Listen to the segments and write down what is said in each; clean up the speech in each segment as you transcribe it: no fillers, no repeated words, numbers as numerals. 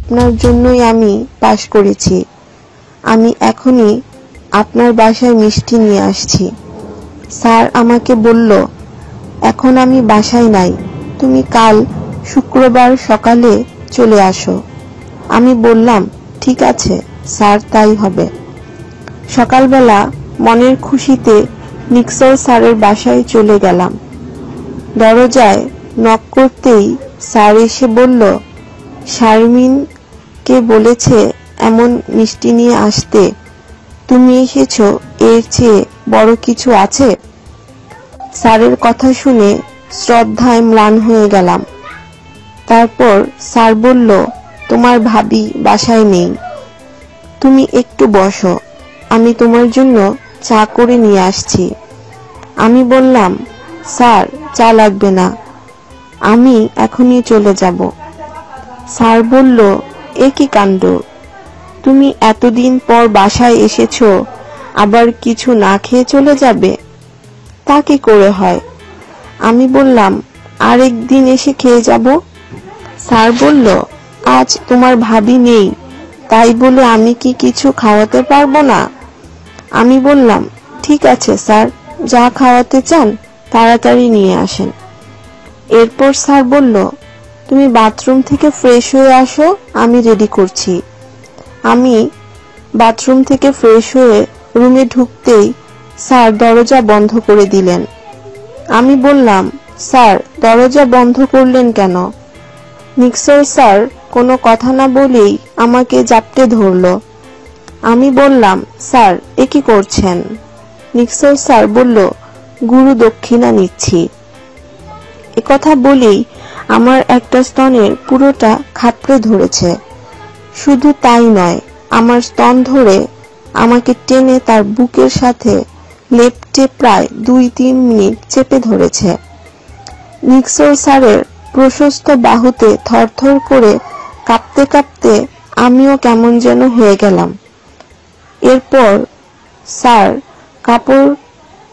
আপনার জন্যই আমি পাশ করেছি। আমি এখনই আপনার বাসায় মিষ্টি নিয়ে আসছি। স্যার আমাকে বলল, এখন আমি বাসায় নাই, তুমি কাল শুক্রবার সকালে চলে আসো। আমি বললাম, ঠিক আছে স্যার, তাই হবে। সকালবেলা মনের খুশিতে নিক্সল স্যারের বাসায় চলে গেলাম। দরজায় নক করতেই স্যার এসে বলল, শারমিনকে বলেছে এমন মিষ্টি নিয়ে আসতে, তুমি এসেছো, এর চেয়ে বড় কিছু আছে? স্যারের কথা শুনে শ্রদ্ধায় ম্লান হয়ে গেলাম। তারপর স্যার বলল, তোমার ভাবি বাসায় নেই, তুমি একটু বসো, আমি তোমার জন্য চা করে নিয়ে আসছি। আমি বললাম, স্যার চা লাগবে না, আমি এখনই চলে যাব। স্যার বলল, এ কি কাণ্ড, তুমি এতদিন পর বাসায় এসেছো, আবার কিছু না খেয়ে চলে যাবে? তা কি করে হয়? আমি বললাম, আরেকদিন এসে খেয়ে যাব। স্যার বলল, আজ তোমার ভাবি নেই, তাই বলে আমি কি কিছু খাওয়াতে পারবো না? আমি বললাম, ঠিক আছে স্যার, যা খাওয়াতে চান তাড়াতাড়ি নিয়ে আসেন। এরপর স্যার বলল, তুমি বাথরুম থেকে ফ্রেশ হয়ে আসো, আমি রেডি করছি। আমি বাথরুম থেকে ফ্রেশ হয়ে রুমে ঢুকতেই স্যার দরজা বন্ধ করে দিলেন। আমি বললাম, স্যার দরজা বন্ধ করলেন কেন? নিক্সল স্যার কোনো কথা না বলেই আমাকে জাপটে ধরল। আমি বললাম, স্যার এ কি করছেন? নিক্সল স্যার বলল, গুরু দক্ষিণা নিচ্ছি। একথা বলেই আমার একটা স্তনের পুরোটা খাপড়ে ধরেছে। শুধু তাই নয়, আমার স্তন ধরে আমাকে টেনে তার বুকের সাথে লেপ্টে প্রায় 2-3 মিনিট চেপে ধরেছে। নিক্সল স্যারের প্রশস্ত বাহুতে থরথর করে কাঁপতে কাঁপতে আমিও কেমন যেন হয়ে গেলাম। এরপর স্যার কাপড়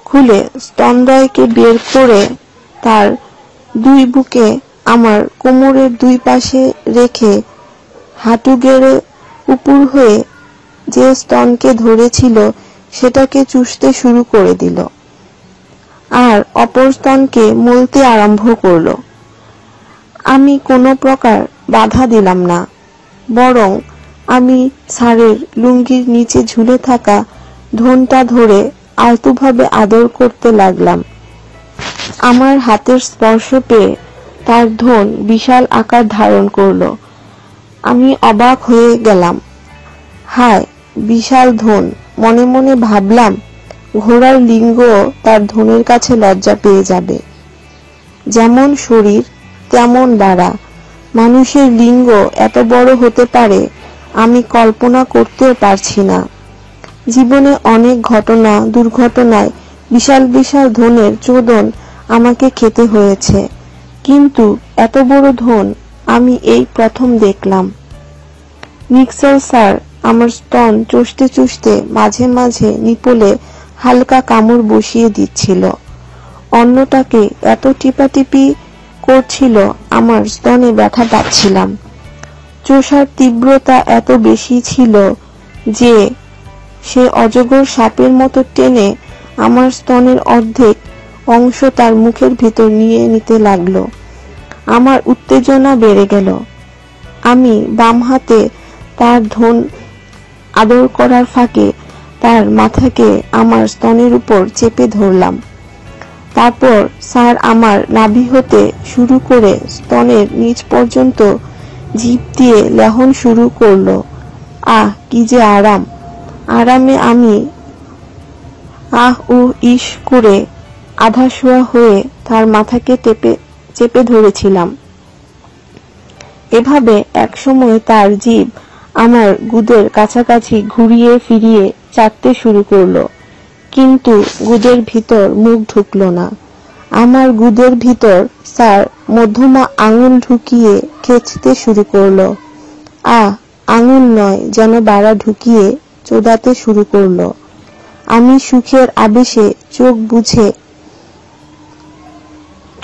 খুলে স্তনদ্বয়কে বের করে তার দুই বুকে আমার কোমরের দুই পাশে রেখে হাঁটু গেড়ে উপুর হয়ে যে স্তনকে ধরেছিল সেটাকে চুষতে শুরু করে দিল, আর অপর স্তনকে মলতে আরম্ভ করল। আমি কোনো প্রকার বাধা দিলাম না, বরং আমি স্যারের লুঙ্গির নিচে ঝুলে থাকা ধনটা ধরে আলতোভাবে আদর করতে লাগলাম। আমার হাতের স্পর্শ পেয়ে তার ধন বিশাল আকার ধারণ করল। আমি অবাক হয়ে গেলাম। হায়, বিশাল ধন! মনে মনে ভাবলাম, ঘোড়ার লিঙ্গ তার ধনের কাছে লজ্জা পেয়ে যাবে। যেমন শরীর তেমন বাড়া, মানুষের লিঙ্গ এত বড় হতে পারে আমি কল্পনা করতেও পারছি না। জীবনে অনেক ঘটনা দুর্ঘটনায় বিশাল বিশাল ধনের চোদন আমাকে খেতে হয়েছে, কিন্তু এত বড় ধন আমি এই প্রথম দেখলাম। নিক্সল স্যার আমার স্তন চুষতে চুষতে মাঝে মাঝে নিপলে হালকা কামড় বসিয়ে দিচ্ছিল, অন্যটাকে এত টিপাটিপি করছিল আমার স্তনে ব্যথা পাচ্ছিলাম। চোষার তীব্রতা এত বেশি ছিল যে সে অজগর সাপের মতো টেনে আমার স্তনের অর্ধেক অংশ তার মুখের ভিতর নিয়ে নিতে লাগলো। আমার উত্তেজনা বেড়ে গেল। আমি বাম হাতে তার ধন আদর করার ফাঁকে তার মাথাকে আমার স্তনের উপর চেপে ধরলাম। তারপর স্যার আমার নাভি হতে শুরু করে স্তনের নিচ পর্যন্ত জিভ দিয়ে লেহন শুরু করলো। আহ, কি যে আরাম! আরামে আমি আহ ও ইস করে আধা শোয়া হয়ে তার মাথাকে চেপে ধরেছিলাম। এভাবে একসময় তার জিভ আমার গুদের কাছাকাছি ঘুরিয়ে ফিরিয়ে চাটতে শুরু করলো, কিন্তু গুদের ভিতর মুখ ঢুকলো না। আমার গুদের ভিতর স্যার মধ্যমা আঙুল ঢুকিয়ে খেঁচতে শুরু করলো। আঙুল নয়, যেন বাড়া ঢুকিয়ে চোদাতে শুরু করলো। আমি সুখের আবেশে চোখ বুজে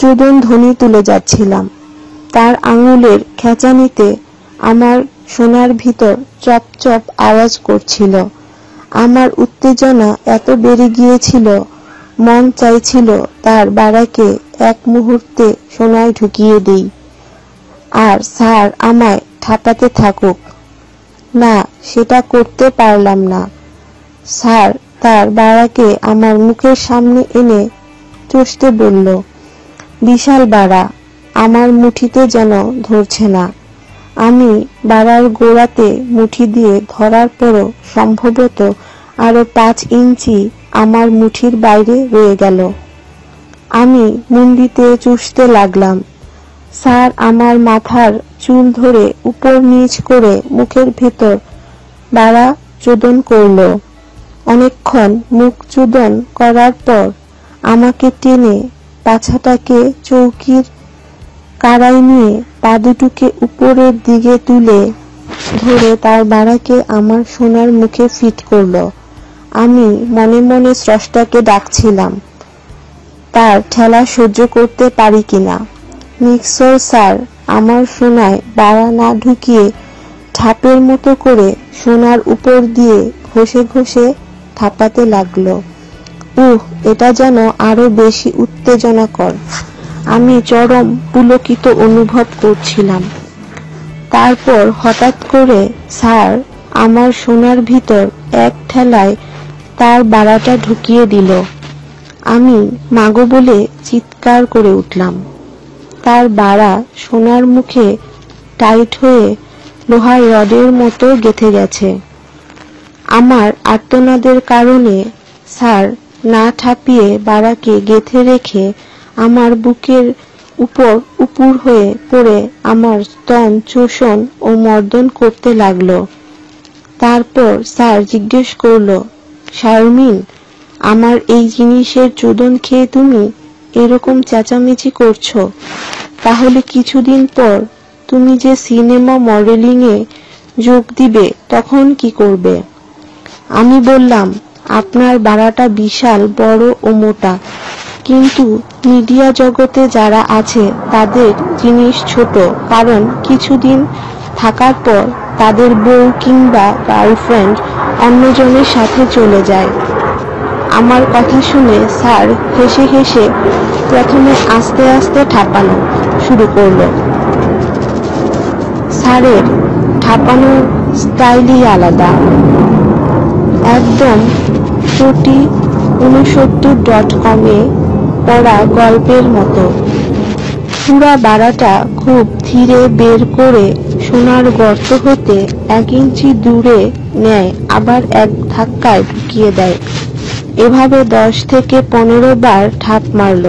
চোদন ধ্বনি তুলে যাচ্ছিলাম। তার আঙুলের খেঁচানিতে আমার সোনার ভিতর চপ চপ আওয়াজ করছিল। আমার উত্তেজনা এত বেড়ে গিয়েছিল, মন চাইছিল তার বাড়াকে এক মুহূর্তে সোনায় ঢুকিয়ে দেই, আর স্যার আমায় ঠাপাতে থাকুক। না, সেটা করতে পারলাম না। স্যার তার বাড়াকে আমার মুখের সামনে এনে চষতে বলল। বিশাল বাড়া, আমার মুঠিতে যেন ধরছে না। আমি বাড়ার গোড়াতে মুঠি দিয়ে ধরার পরও সম্ভবত আরো 5 ইঞ্চি আমার মুঠির বাইরে রয়ে গেল। আমি মুন্ডিতে চুষতে লাগলাম। স্যার আমার মাথার চুল ধরে উপর নিচ করে মুখের ভেতর বাড়া চোদন করল। অনেকক্ষণ মুখ চোদন করার পর আমাকে টেনে পাছাটাকে চৌকির কাড়ায় নিয়ে পা দুটোকে উপরের দিকে তুলে ধরে তার বাড়াকে আমার সোনার মুখে ফিট করল। আমি মনে মনে স্রষ্টাকে ডাকছিলাম, তার ঠেলা সহ্য করতে পারি কিনা। নিশ্চয় স্যার আমার সোনায় বাড়া না ঢুকিয়ে ঠাপের মতো করে সোনার উপর দিয়ে ঘষে ঘষে ঠাপাতে লাগলো। এটা যেন আরো বেশি উত্তেজনাকর। আমি চরম পুলকিত অনুভব করছিলাম। তারপর হঠাৎ করে স্যার আমার সোনার ভিতর এক ঠেলায় তার বাড়াটা ঢুকিয়ে দিল। আমি মাগো বলে চিৎকার করে উঠলাম। তার বাড়া সোনার মুখে টাইট হয়ে লোহার রডের মতো গেঁথে গেছে। আমার আর্তনাদের কারণে স্যার না ঠাপিয়ে বাড়াকে গেঁথে রেখে আমার বুকের উপর উপুর হয়ে পড়ে আমার স্তন চোষণ ও মর্দন করতে লাগলো। তারপর স্যার জিজ্ঞেস করলো, শারমিন, আমার এই জিনিসের চোদন খেয়ে তুমি এরকম চেঁচামেচি করছো, তাহলে কিছুদিন পর তুমি যে সিনেমা মডেলিং এ যোগ দিবে তখন কি করবে? আমি বললাম, আপনার বাড়াটা বিশাল বড় ও মোটা, কিন্তু মিডিয়া জগতে যারা আছে তাদের জিনিস ছোট, কারণ কিছুদিন থাকার পর তাদের বউ কিংবা গার্লফ্রেন্ড অন্যজনের সাথে চলে যায়। আমার কথা শুনে স্যার হেসে হেসে প্রথমে আস্তে আস্তে ঠাপানো শুরু করলো। স্যারের ঠাপানোর স্টাইলই আলাদা, একদম Toti69.com এ পড়া গল্পের মতো। পুরা বাড়াটা খুব ধীরে বের করে সোনার গর্ত হতে 1 ইঞ্চি দূরে নেয়, আবার এক ধাক্কায় ঢুকিয়ে দেয়। এভাবে 10 থেকে 15 বার ঠাপ মারল।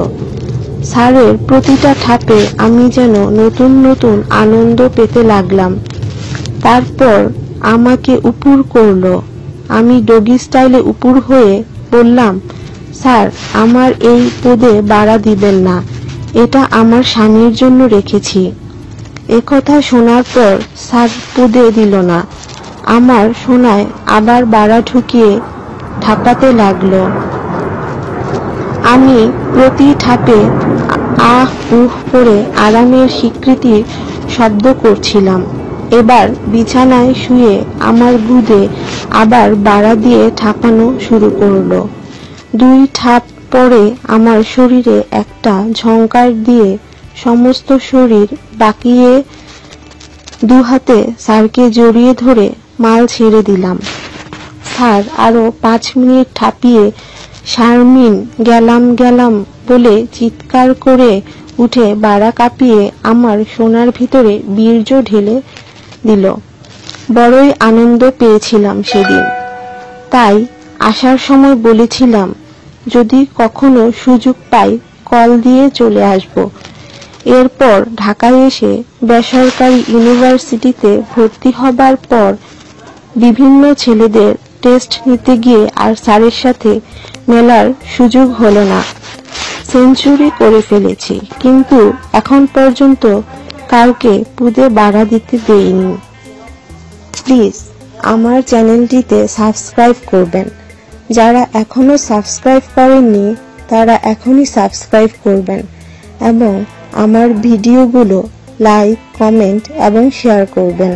স্যারের প্রতিটা ঠাপে আমি যেন নতুন নতুন আনন্দ পেতে লাগলাম। তারপর আমাকে উপুর করলো। আমি ডগি স্টাইলে উপুর হয়ে বললাম, স্যার আমার এই পদে বাড়া দিবেন না, এটা আমার স্বামীর জন্য রেখেছি। একথা শোনার পর স্যার পদে দিল না, আমার সোনায় আবার বাড়া ঢুকিয়ে ঠাপাতে লাগলো। আমি প্রতি ঠাপে আহ উহ করে আরামের স্বীকৃতির শব্দ করছিলাম। এবার বিছানায় শুয়ে আমার গুদে আবার বাড়া দিয়ে ঠাপানো শুরু করলো। 2 ঠাপ পরে আমার শরীরে একটা ঝংকার দিয়ে সমস্ত শরীর বাঁকিয়ে 2 হাতে স্যারকে জড়িয়ে ধরে মাল ছেড়ে দিলাম। স্যার আরো 5 মিনিট ঠাপিয়ে শারমিন গেলাম বলে চিৎকার করে উঠে বাড়া কাঁপিয়ে আমার সোনার ভিতরে বীর্য ঢেলে দিল। বড়ই আনন্দ পেয়েছিলাম সেদিন। তাই আসার সময় বলেছিলাম, যদি কখনো সুযোগ পাই কল দিয়ে চলে আসব। এরপর ঢাকায় এসে বেসরকারি ইউনিভার্সিটিতে ভর্তি হবার পর বিভিন্ন ছেলেদের টেস্ট নিতে গিয়ে আর স্যারের সাথে মেলার সুযোগ হলো না। সেঞ্চুরি করে ফেলেছি, কিন্তু এখন পর্যন্ত কাউকে পুদে বাড়া দিতে দেইনি। প্লিজ আমার চ্যানেলটিতে সাবস্ক্রাইব করবেন। যারা এখনো সাবস্ক্রাইব করেননি তারা এখনই সাবস্ক্রাইব করবেন এবং আমার ভিডিওগুলো লাইক, কমেন্ট এবং শেয়ার করবেন।